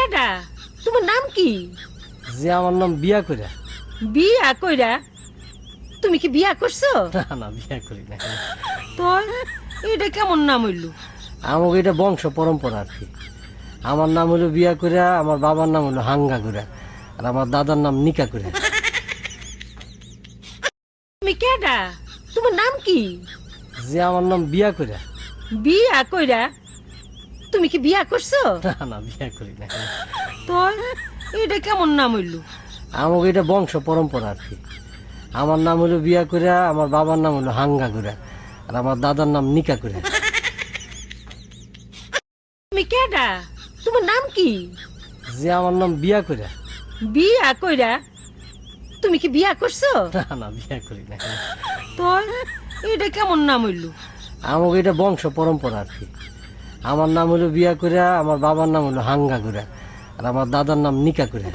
কেডা? তোমার নাম কি? যে আমার নাম বিয়া কইরা। বিয়া কইরা? তুমি কি বিয়া করছো? না না, বিয়া করি না। তো এটা কেমন নাম হইল? আমাকে এটা বংশ পরম্পরা আর কি। আমার নাম হলো বিয়া কইরা, আমার বাবার নাম হলো হাঙ্গা কইরা, আর আমার দাদার নাম নিকা কইরা। তুমি কেডা? তোমার নাম কি? যে আমার নাম বিয়া কইরা। বিয়া কইরা? তুমি কি বিয়া করছো? না না, বিয়া করি না। তো এটা কেমন নাম হইল? আমাকে এটা বংশ পরম্পরা আর কি। আমার নাম হলো বিয়া কইরা, আমার বাবার নাম হলো হাঙ্গা কইরা, আর আমার দাদার নাম নিকা কইরা। তুমি কেডা? তোমার নাম কি? যে আমার নাম বিয়া কইরা। বিয়া কইরা? তুমি কি বিয়া করছো? না না, বিয়া করি না। তো এটা কেমন নাম হইল? আমাকে এটা বংশ পরম্পরা আর কি। আমার নাম হলো বিয়া কইরা, আমার বাবার নাম হলো হাঙ্গা কইরা, আর আমার দাদার নাম নিকা কইরা।